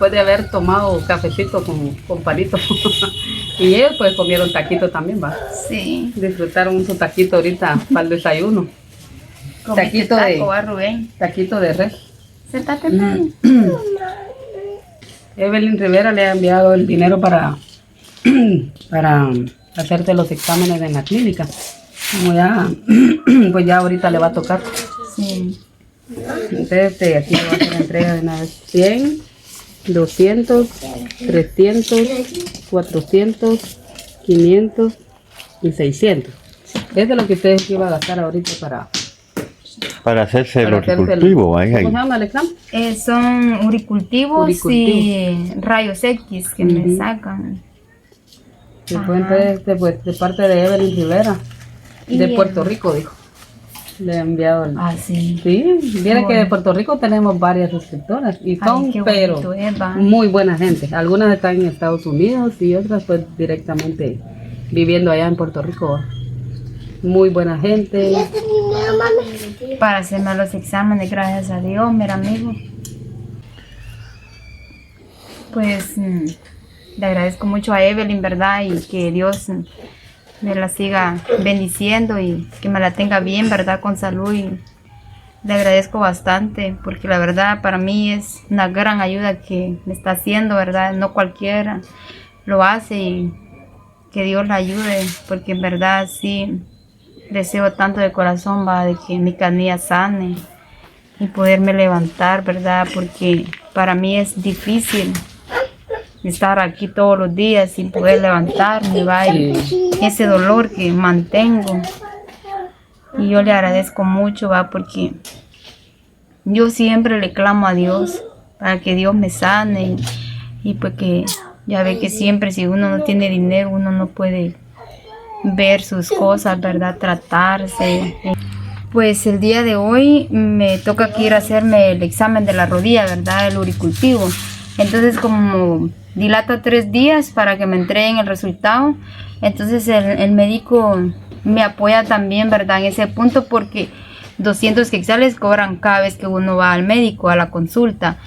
Después de haber tomado cafecito con palito. Y ellos pues comieron taquito también, va. Sí. Disfrutaron su taquito ahorita para el desayuno. Taquito de Rubén. Taquito de res. Sentate, Mari. Evelyn Rivera le ha enviado el dinero para hacerte los exámenes en la clínica. Como ya, pues ya ahorita le va a tocar. Sí. Entonces aquí le va a hacer entrega de una vez 100, 200, 300, 400, 500 y 600. Es de lo que ustedes iban a gastar ahorita para hacerse el hacerse horticultivo. ¿Cómo se llama el examen? Son uricultivos y rayos X que me sacan. Se fue entonces de parte de Evelyn Rivera, de Puerto Rico, dijo. Le he enviado el... Ah, sí. Sí, viene que de Puerto Rico tenemos varias suscriptoras y son, qué pero bonito, Eva. muy buena gente. Algunas están en Estados Unidos y otras pues directamente viviendo allá en Puerto Rico. Muy buena gente. Para hacerme los exámenes, gracias a Dios, mira amigo. Pues le agradezco mucho a Evelyn, ¿verdad? Y que Dios me la siga bendiciendo y que me la tenga bien, ¿verdad? Con salud. Y le agradezco bastante porque la verdad para mí es una gran ayuda que me está haciendo, ¿verdad? No cualquiera lo hace y que Dios la ayude porque en verdad sí deseo tanto de corazón, va, de que mi canilla sane y poderme levantar, ¿verdad? Porque para mí es difícil estar aquí todos los días sin poder levantarme, va, y ese dolor que mantengo. Y yo le agradezco mucho, va, porque yo siempre le clamo a Dios para que Dios me sane y pues que ya ve que siempre si uno no tiene dinero uno no puede ver sus cosas, ¿verdad? Tratarse. Pues el día de hoy me toca que ir a hacerme el examen de la rodilla, ¿verdad? El uricultivo. Entonces como dilata 3 días para que me entreguen el resultado, entonces el médico me apoya también, ¿verdad? En ese punto porque 200 quetzales cobran cada vez que uno va al médico, a la consulta.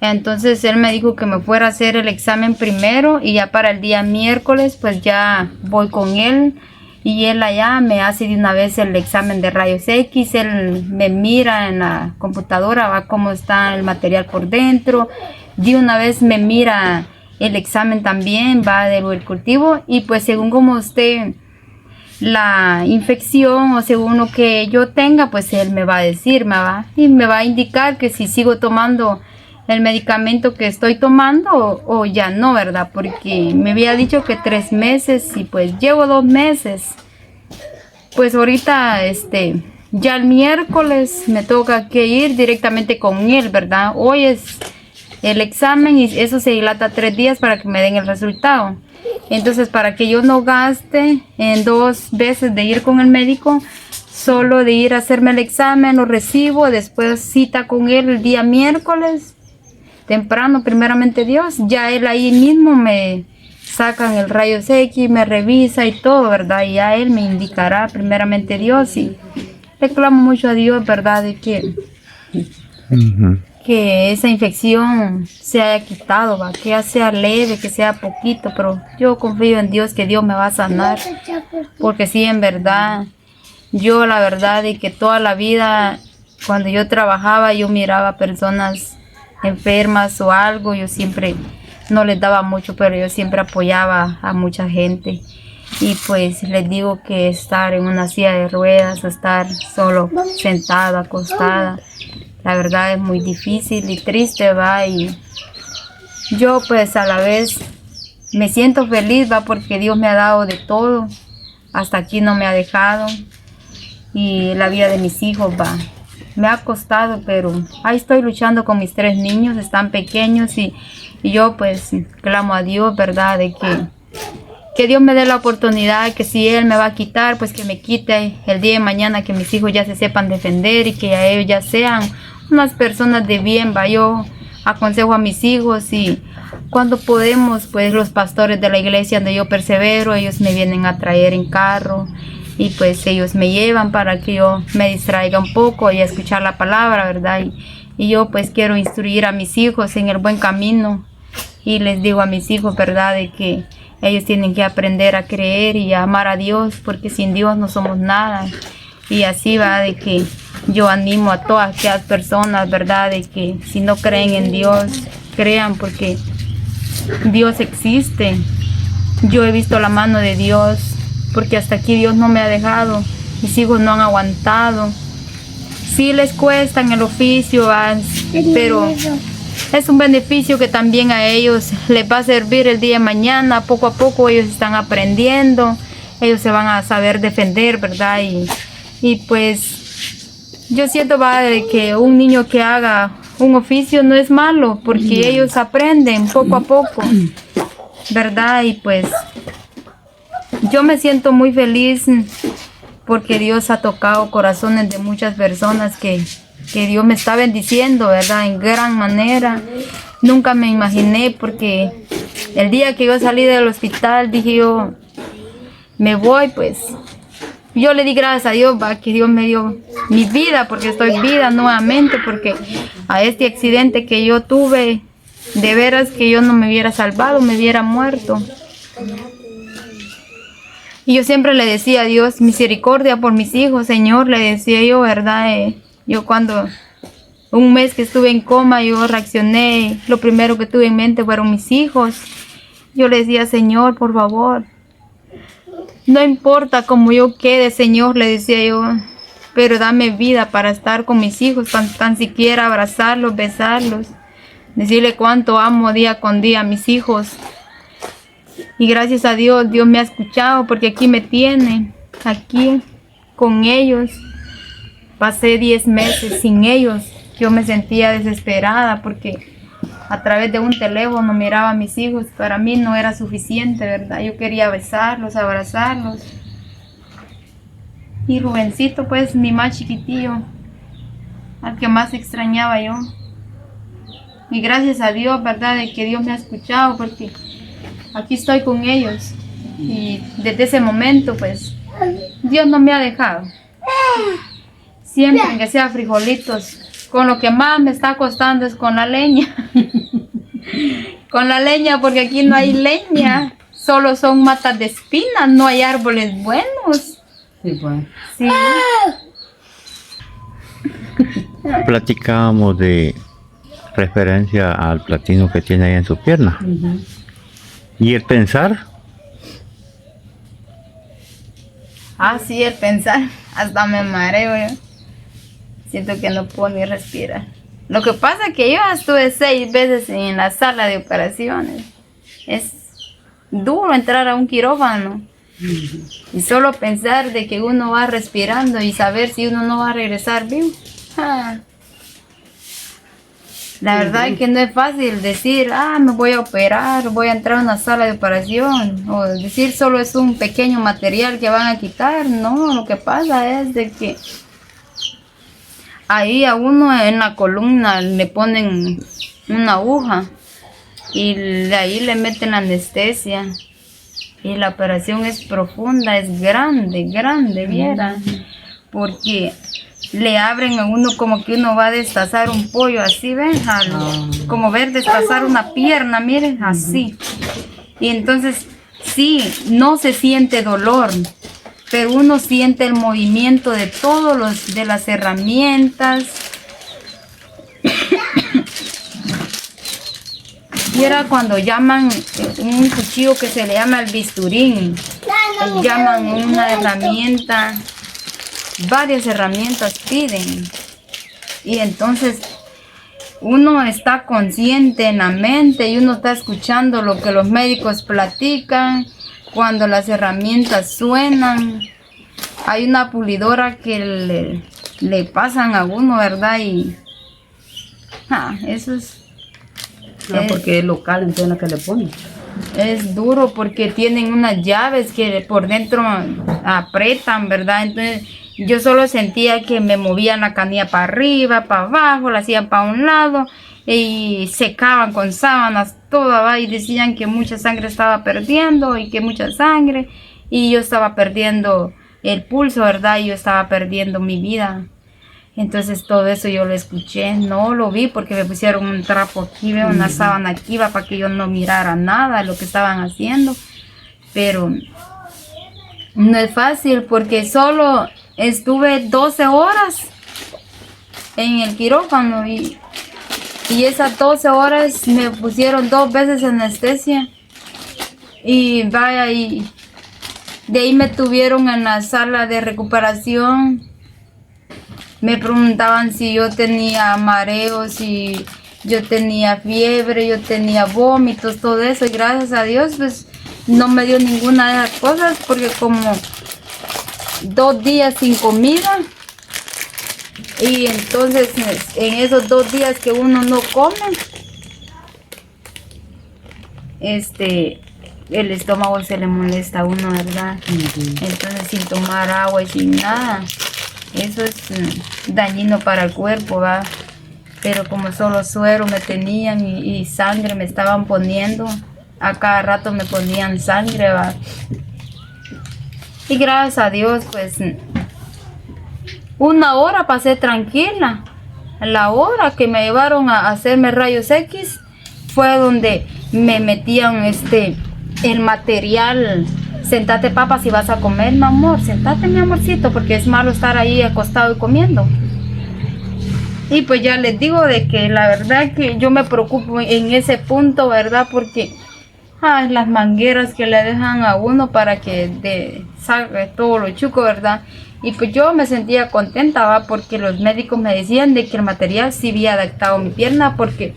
Entonces él me dijo que me fuera a hacer el examen primero y ya para el día miércoles pues ya voy con él y él allá me hace de una vez el examen de rayos X. Él me mira en la computadora, va cómo está el material por dentro, de una vez me mira el examen también, va del cultivo y pues según como esté la infección o según lo que yo tenga, pues él me va a decir, y me va a indicar que si sigo tomando el medicamento que estoy tomando o ya no, ¿verdad? Porque me había dicho que 3 meses y pues llevo 2 meses. Pues ahorita, ya el miércoles me toca que ir directamente con él, ¿verdad? Hoy es el examen y eso se dilata 3 días para que me den el resultado. Entonces, para que yo no gaste en 2 veces de ir con el médico, solo de ir a hacerme el examen, lo recibo, después cita con él el día miércoles, temprano, primeramente Dios, ya él ahí mismo me sacan el rayo X, me revisa y todo, ¿verdad? Y ya él me indicará primeramente Dios y le clamo mucho a Dios, ¿verdad? De que esa infección se haya quitado, ¿va? Que ya sea leve, que sea poquito, pero yo confío en Dios que Dios me va a sanar, porque sí, en verdad, yo la verdad de que toda la vida cuando yo trabajaba yo miraba personas enfermas o algo, yo siempre no les daba mucho, pero yo siempre apoyaba a mucha gente y pues les digo que estar en una silla de ruedas o estar solo sentada, acostada, la verdad es muy difícil y triste, va, y yo pues a la vez me siento feliz, va, porque Dios me ha dado de todo, hasta aquí no me ha dejado y la vida de mis hijos, va. Me ha costado, pero ahí estoy luchando con mis 3 niños, están pequeños y yo pues clamo a Dios, ¿verdad? De que Dios me dé la oportunidad, que si Él me va a quitar, pues que me quite el día de mañana, que mis hijos ya se sepan defender y que a ellos ya sean unas personas de bien, va. Yo aconsejo a mis hijos y cuando podemos, pues los pastores de la iglesia donde yo persevero, ellos me vienen a traer en carro. Y pues ellos me llevan para que yo me distraiga un poco y a escuchar la palabra, ¿verdad? Y yo pues quiero instruir a mis hijos en el buen camino, y les digo a mis hijos, ¿verdad?, de que ellos tienen que aprender a creer y a amar a Dios, porque sin Dios no somos nada. Y así va, de que yo animo a todas aquellas personas, ¿verdad?, de que si no creen en Dios, crean, porque Dios existe. Yo he visto la mano de Dios, porque hasta aquí Dios no me ha dejado. Mis hijos no han aguantado. Sí les cuesta en el oficio, pero es un beneficio que también a ellos les va a servir el día de mañana. Poco a poco ellos están aprendiendo, ellos se van a saber defender, ¿verdad? Y pues yo siento, va, de que un niño que haga un oficio no es malo, porque ellos aprenden poco a poco, ¿verdad? Y pues yo me siento muy feliz porque Dios ha tocado corazones de muchas personas que Dios me está bendiciendo, ¿verdad?, en gran manera. Nunca me imaginé, porque el día que yo salí del hospital dije yo, me voy, pues. Yo le di gracias a Dios, va, que Dios me dio mi vida, porque estoy vida nuevamente, porque a este accidente que yo tuve, de veras que yo no me hubiera salvado, me hubiera muerto. Y yo siempre le decía a Dios, misericordia por mis hijos, Señor, le decía yo, ¿verdad? Yo cuando un mes que estuve en coma, yo reaccioné, lo primero que tuve en mente fueron mis hijos. Yo le decía, Señor, por favor, no importa cómo yo quede, Señor, le decía yo, pero dame vida para estar con mis hijos, tan siquiera abrazarlos, besarlos, decirle cuánto amo día con día a mis hijos. Y gracias a Dios, Dios me ha escuchado, porque aquí me tiene, aquí con ellos. Pasé 10 meses sin ellos. Yo me sentía desesperada porque a través de un teléfono miraba a mis hijos. Para mí no era suficiente, ¿verdad? Yo quería besarlos, abrazarlos. Y Rubencito, pues, mi más chiquitillo, al que más extrañaba yo. Y gracias a Dios, ¿verdad?, de que Dios me ha escuchado, porque aquí estoy con ellos. Y desde ese momento, pues, Dios no me ha dejado. Siempre que sea frijolitos. Con lo que más me está costando es con la leña. Con la leña, porque aquí no hay leña. Solo son matas de espinas, no hay árboles buenos. Sí, pues. Sí. Platicábamos de referencia al platino que tiene ahí en su pierna. ¿Y el pensar? Ah, sí, el pensar. Hasta me mareo yo. Siento que no puedo ni respirar. Lo que pasa es que yo estuve 6 veces en la sala de operaciones. Es duro entrar a un quirófano. Y solo pensar de que uno va respirando y saber si uno no va a regresar vivo. La verdad es que no es fácil decir, me voy a operar, voy a entrar a una sala de operación. O decir solo es un pequeño material que van a quitar. No, lo que pasa es de que ahí a uno en la columna le ponen una aguja y de ahí le meten la anestesia. Y la operación es profunda, es grande, viera. Porque le abren a uno como que uno va a destazar un pollo, así, ¿ven? Como ver destazar una pierna, miren, así. Y entonces, sí, no se siente dolor, pero uno siente el movimiento de de las herramientas. Y era cuando llaman un cuchillo que se le llama el bisturín. Llaman una herramienta, varias herramientas piden. Y entonces uno está consciente en la mente y uno está escuchando lo que los médicos platican. Cuando las herramientas suenan, hay una pulidora que le pasan a uno, ¿verdad? Y eso es... porque es local, entonces la que le ponen. Es duro porque tienen unas llaves que por dentro apretan, ¿verdad? Entonces yo solo sentía que me movían la canilla para arriba, para abajo, la hacían para un lado y secaban con sábanas toda, ¿va? Y decían que mucha sangre estaba perdiendo y que mucha sangre, y yo estaba perdiendo el pulso, ¿verdad? Y yo estaba perdiendo mi vida. Entonces todo eso yo lo escuché, no lo vi porque me pusieron un trapo aquí, veo una sábana aquí, va, para que yo no mirara nada de lo que estaban haciendo. Pero no es fácil porque solo estuve 12 horas en el quirófano y esas 12 horas me pusieron 2 veces anestesia. Y vaya, y de ahí me tuvieron en la sala de recuperación. Me preguntaban si yo tenía mareos, si yo tenía fiebre, yo tenía vómitos, todo eso. Y gracias a Dios, pues no me dio ninguna de esas cosas porque como 2 días sin comida. Y entonces en esos 2 días que uno no come, el estómago se le molesta a uno, ¿verdad? Entonces sin tomar agua y sin nada, eso es dañino para el cuerpo, ¿va? Pero como solo suero me tenían y sangre me estaban poniendo, a cada rato me ponían sangre, ¿va? Y gracias a Dios, pues 1 hora pasé tranquila. La hora que me llevaron a hacerme rayos X fue donde me metían el material. Sentate, papá, si vas a comer, mi amor, sentate, mi amorcito, porque es malo estar ahí acostado y comiendo. Y pues ya les digo de que la verdad que yo me preocupo en ese punto, ¿verdad? Porque las mangueras que le dejan a uno para que salga todo lo chuco, ¿verdad? Y pues yo me sentía contenta, ¿va? Porque los médicos me decían de que el material sí había adaptado mi pierna, porque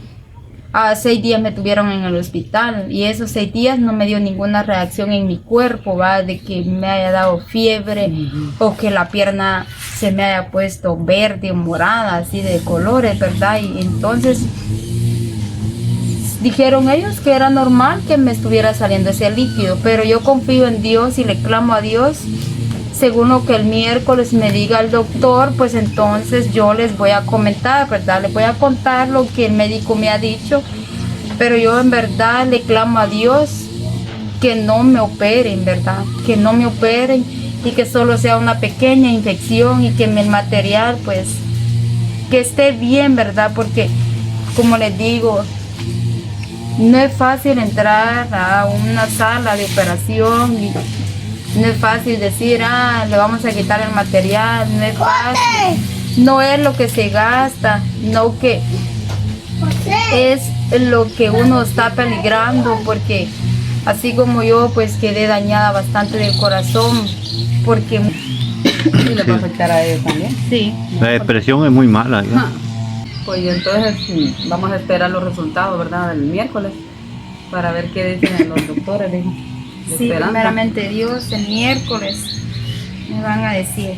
a 6 días me tuvieron en el hospital y esos 6 días no me dio ninguna reacción en mi cuerpo, ¿va? De que me haya dado fiebre o que la pierna se me haya puesto verde o morada, así de colores, ¿verdad? Y entonces dijeron ellos que era normal que me estuviera saliendo ese líquido, pero yo confío en Dios y le clamo a Dios. Según lo que el miércoles me diga el doctor, pues entonces yo les voy a comentar, ¿verdad? Les voy a contar lo que el médico me ha dicho, pero yo en verdad le clamo a Dios que no me operen, ¿verdad? Que no me operen y que solo sea una pequeña infección y que el material, pues, que esté bien, ¿verdad? Porque, como les digo, no es fácil entrar a una sala de operación y no es fácil decir, le vamos a quitar el material, no es fácil. No es lo que se gasta, no que es lo que uno está peligrando, porque así como yo, pues quedé dañada bastante del corazón, porque ¿Y le va a afectar a ellos también? sí. La depresión es muy mala, ¿ya? Pues y entonces vamos a esperar los resultados, ¿verdad? Del miércoles, para ver qué dicen los doctores, dijo. Sí, primeramente Dios, el miércoles me van a decir.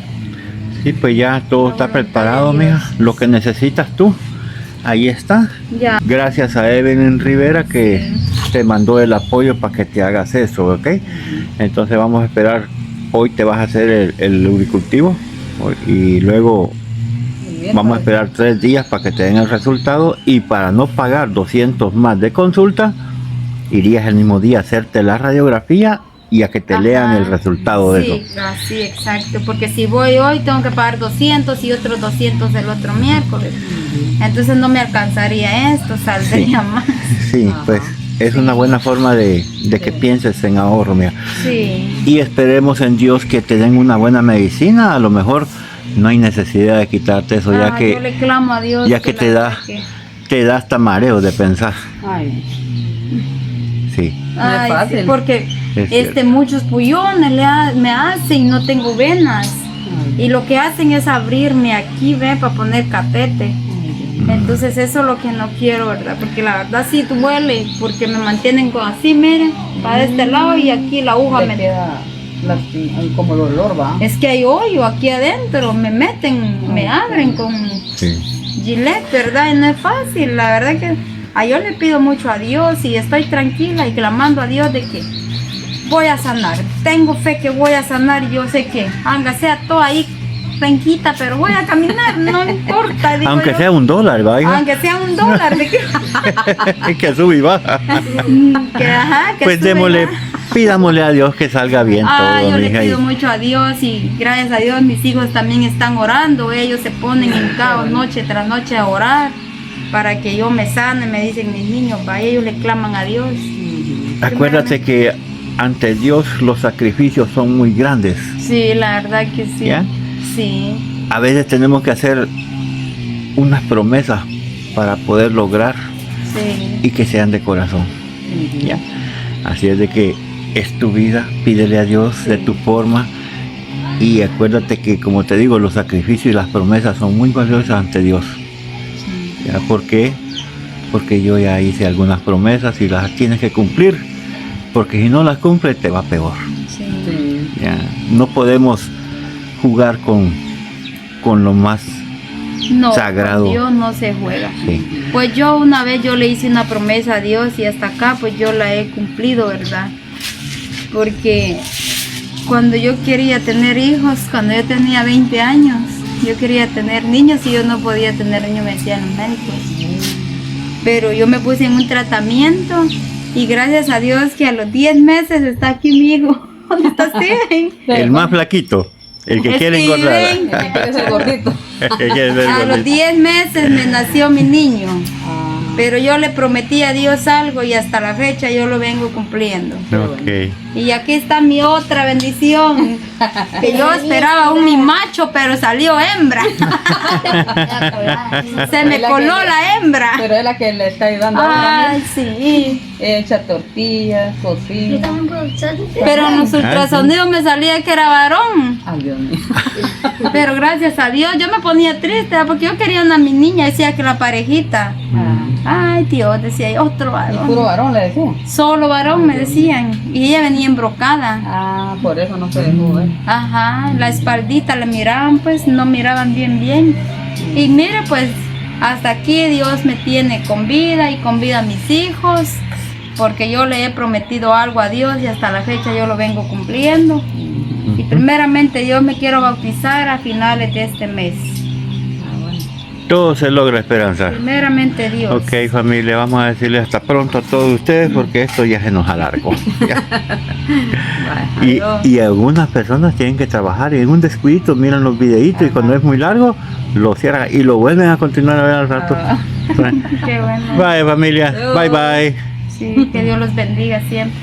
Sí, pues ya todo está preparado, mija. Lo que necesitas tú, ahí está. Ya. Gracias a Evelyn Rivera que te mandó el apoyo para que te hagas eso, ¿ok? Entonces vamos a esperar. Hoy te vas a hacer el lubricultivo y luego vamos a esperar 3 días para que te den el resultado, y para no pagar 200 más de consulta, irías el mismo día a hacerte la radiografía y a que te lean el resultado de eso. Sí, así, exacto, porque si voy hoy tengo que pagar 200 y otros 200 el otro miércoles. Entonces no me alcanzaría esto, saldría más. Sí, pues es una buena forma de que pienses en ahorro, mira. Sí. Y esperemos en Dios que te den una buena medicina. A lo mejor no hay necesidad de quitarte eso, ya que yo le clamo a Dios, ya que te da hasta mareo de pensar. Ay, Sí. no es fácil. Sí, porque Es cierto. muchos pullones me hacen y no tengo venas. Y lo que hacen es abrirme aquí, ve, para poner catete. Entonces eso es lo que no quiero, ¿verdad? Porque la verdad sí duele, porque me mantienen así, miren, para este lado y aquí la aguja Te me... queda como dolor, ¿va? Es que hay hoyo aquí adentro, me meten, me abren con Sí. Gillette, ¿verdad? Y no es fácil, la verdad que yo le pido mucho a Dios y estoy tranquila y clamando a Dios de que voy a sanar. Tengo fe que voy a sanar y yo sé que, aunque sea todo ahí penquita, pero voy a caminar, no importa. Digo Aunque yo. sea $1, ¿va? Aunque sea $1, de que, Que sube y baja. que, ajá, que Pues sube, démosle, ¿verdad? Pidámosle a Dios que salga bien todo, Yo le mija. pido mucho a Dios y gracias a Dios mis hijos también están orando. Ellos se ponen en caos noche tras noche a orar para que yo me sane. Me dicen mis niños, vaya, ellos le claman a Dios. Acuérdate que ante Dios los sacrificios son muy grandes. Sí, la verdad que sí. ¿Ya? Sí, A veces tenemos que hacer unas promesas para poder lograr sí. y que sean de corazón. ¿Ya? Así es de que es tu vida, pídele a Dios de tu forma y acuérdate que, como te digo, los sacrificios y las promesas son muy valiosas ante Dios. ¿Ya? ¿Por qué? Porque yo ya hice algunas promesas y las tienes que cumplir, porque si no las cumples te va peor. Sí. Sí. ¿Ya? No podemos jugar con lo más No, sagrado. con Dios no se juega. Sí. Pues yo una vez yo le hice una promesa a Dios y hasta acá pues yo la he cumplido, ¿verdad? Porque cuando yo quería tener hijos, cuando yo tenía 20 años, yo quería tener niños y yo no podía tener niños, me decían los médicos. Pero yo me puse en un tratamiento y gracias a Dios que a los 10 meses está aquí mi hijo. ¿Dónde está Steven? El más flaquito, el que quiere engordar. Steven. Quiere ser gordito. El que quiere ser A los gordito. 10 meses me nació mi niño. Ah, Pero yo le prometí a Dios algo y hasta la fecha yo lo vengo cumpliendo. Ok. Y aquí está mi otra bendición. Que yo esperaba un mi macho, pero salió hembra. Se me coló la hembra. pero es la que le está ayudando ahora. Ay, sí. Echa tortillas, cocina. Pero en los ultrasonidos me salía que era varón. Ay, Dios mío. Pero gracias a Dios yo me ponía triste porque yo quería una mi niña, decía que la parejita. Ay, Dios, decía yo, otro Y varón. puro varón le decía. Solo varón me decían. Y ella venía embrocada. Ah, por eso no se dejó ver. Ajá, la espaldita le miraban, pues no miraban bien. Y mire, pues hasta aquí Dios me tiene con vida y con vida a mis hijos, porque yo le he prometido algo a Dios y hasta la fecha yo lo vengo cumpliendo. Y primeramente Dios me quiero bautizar a finales de este mes. Todo se logra, Esperanza. Primeramente Dios. Ok, familia, vamos a decirle hasta pronto a todos ustedes porque esto ya se nos alargó. ¿Ya? Y algunas personas tienen que trabajar y en un descuidito miran los videitos y cuando es muy largo lo cierran y lo vuelven a continuar a ver al rato. Qué bueno. Bye, familia. Bye, bye. Sí, que Dios los bendiga siempre.